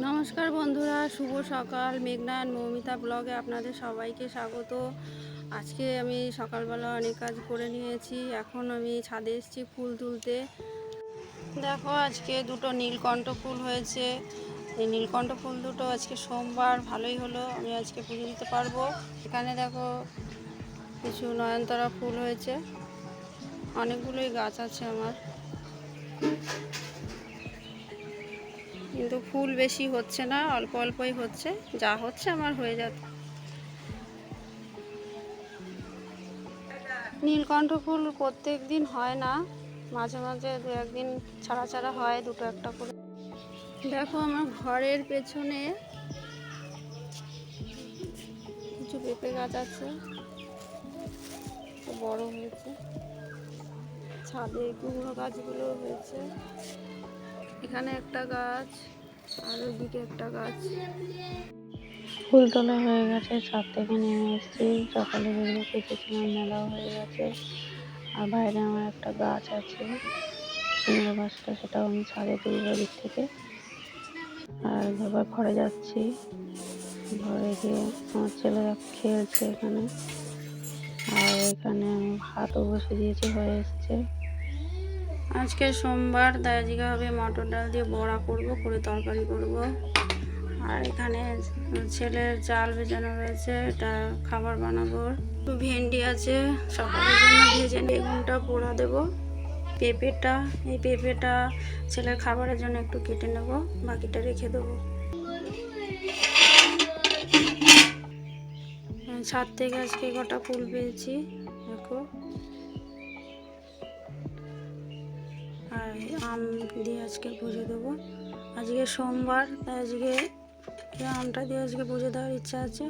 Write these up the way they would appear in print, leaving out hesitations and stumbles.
নমস্কার বন্ধুরা, শুভ সকাল। মেঘনা আর মৌমিতা ব্লগে আপনাদের সবাইকে স্বাগত। আজকে আমি সকালবেলা অনেক কাজ করে নিয়েছি। এখন আমি ছাদে এসেছি ফুল তুলতে। দেখো, আজকে দুটো নীলকণ্ঠ ফুল হয়েছে। এই নীলকণ্ঠ ফুল দুটো আজকে সোমবার, ভালোই হলো, আমি আজকে পুজো দিতে পারবো। এখানে দেখো কিছু নয়নতারা ফুল হয়েছে। অনেকগুলোই গাছ আছে আমার, কিন্তু ফুল বেশি হচ্ছে না, অল্প অল্পই হচ্ছে। যা হচ্ছে আমার হয়ে যাচ্ছে। নীলকণ্ঠ ফুল প্রত্যেক দিন হয় না, মাঝে মাঝে দু একদিন ছাড়া ছাড়া হয়, দুটো একটা করে। দেখো, আমার ঘরের পেছনে কিছু পেঁপে গাছ আছে, বড় হয়েছে। ছাদে কুমড়ো গাছগুলো হয়েছে। এখানে একটা গাছ, আর ওইদিকে একটা গাছ। ফুল তোলা হয়ে গেছে, ছাদ থেকে নেমে এসেছি। সকালে বেরিয়ে এসেছিলাম, মেলাও হয়ে গেছে। আর বাইরে আমার একটা গাছ আছে, কুমড়ো গাছটা, সেটাও আমি ছাদে তুলবো দিক থেকে। আর এবার ঘরে যাচ্ছি। ঘরে গিয়ে আমার ছেলেরা খেলছে এখানে। আর এখানে আমি ভাতও বসে দিয়েছি, হয়ে এসছে। আজকে সোমবার, তাই আজকে হবে মটর ডাল দিয়ে বড়া করব, করে তরকারি করব। আর এখানে ছেলের চাল ভেজানো রয়েছে, এটা খাবার বানাবো। ভেন্ডি আছে, সকালের জন্য ভেজে বেগুনটা পোড়া দেবো। এই পেঁপেটা ছেলের খাবারের জন্য একটু কেটে নেব, বাকিটা রেখে দেবো। ছাদ থেকে আজকে কটা ফুল পেয়েছি, দেখো। আর আম দিয়ে আজকে পুজো দেবো। আজকে সোমবার, তাই আজকে আমটা দিয়ে আজকে পুজো দেওয়ার ইচ্ছা আছে।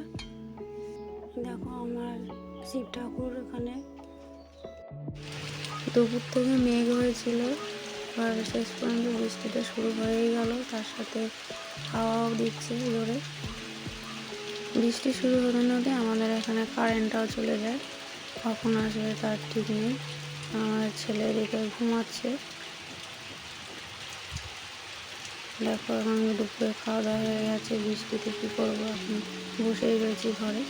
দেখো আমার শিব ঠাকুর এখানে। দুপুর থেকে মেঘ হয়েছিল, আর শেষ পর্যন্ত বৃষ্টিটা শুরু হয়েই গেল, তার সাথে হাওয়াও দিচ্ছে জোরে। বৃষ্টি শুরু হতে হতে আমাদের এখানে কারেন্টটাও চলে যায়, কখন আসবে তার ঠিক নেই। আমার ছেলে এদিকে ঘুমাচ্ছে। দেখো, এখন দুপুরে খাওয়া দাওয়া হয়ে গেছে। বৃষ্টিতে কী করবো, এখন বসেই রয়েছি ঘরে।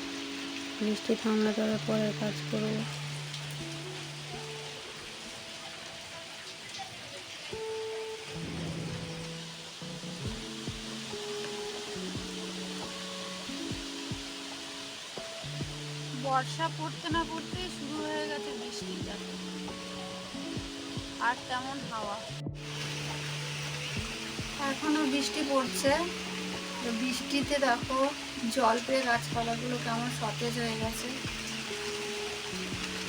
বৃষ্টি থামলে তবে পরে কাজ করবো। বর্ষা পড়তে না পড়তেই শুরু হয়ে গেছে বৃষ্টিটা, আর তেমন হাওয়া। এখনো বৃষ্টি পড়ছে। তো বৃষ্টিতে দেখো জল পেয়ে গাছপালাগুলো কেমন সতেজ হয়ে গেছে।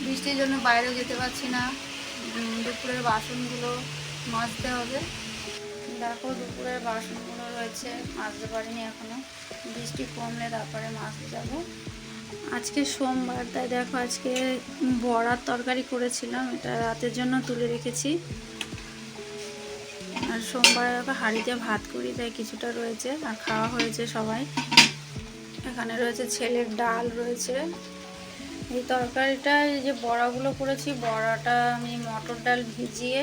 বৃষ্টির জন্য বাইরেও যেতে পারছি না। দুপুরের বাসনগুলো মাজতে হবে। দেখো, দুপুরের বাসনগুলো রয়েছে, মাজতে পারিনি এখনো। বৃষ্টি কমলে তারপরে মাজতে যাবো। আজকে সোমবার, তাই দেখো আজকে বড়ার তরকারি করেছিলাম, এটা রাতের জন্য তুলে রেখেছি। আর সোমবারে হাঁড়িতে ভাত করি, তাই কিছুটা রয়েছে, আর খাওয়া হয়েছে সবাই। এখানে রয়েছে ছেলের ডাল রয়েছে। এই তরকারিটা, এই যে বড়াগুলো করেছি, বড়াটা আমি মটর ডাল ভিজিয়ে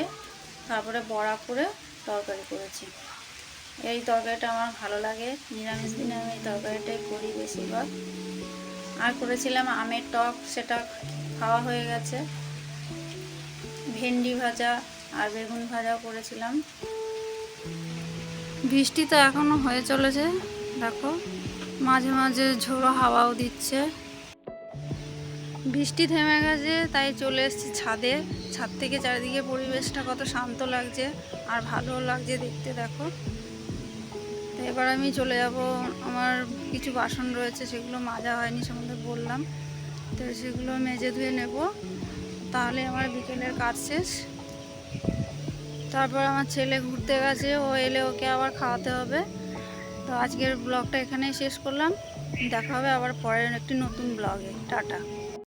তারপরে বড়া করে তরকারি করেছি। এই তরকারিটা আমার ভালো লাগে, নিরামিষ দিনে আমি এই তরকারিটাই করি বেশিরভাগ। আর করেছিলাম আমের টক, সেটা খাওয়া হয়ে গেছে। ভেন্ডি ভাজা আর বেগুন ভাজাও করেছিলাম। বৃষ্টি তো এখনো হয়ে চলেছে, দেখো মাঝে মাঝে ঝোড়ো হাওয়াও দিচ্ছে। বৃষ্টি থেমে গেছে, তাই চলে এসেছি ছাদে। ছাদ থেকে চারিদিকে পরিবেশটা কত শান্ত লাগছে, আর ভালোও লাগছে দেখতে, দেখো। তো এবার আমি চলে যাব। আমার কিছু বাসন রয়েছে, সেগুলো মাজা হয়নি, সম্বন্ধে বললাম। তো সেগুলো মেজে ধুয়ে নেব, তাহলে আমার বিকেলের কাজ শেষ। তারপর আমার ছেলে ঘুরতে গেছে, ও এলে ওকে আবার খাওয়াতে হবে। তো আজকের ব্লগটা এখানেই শেষ করলাম। দেখা হবে আবার পরের একটি নতুন ব্লগে। টাটা।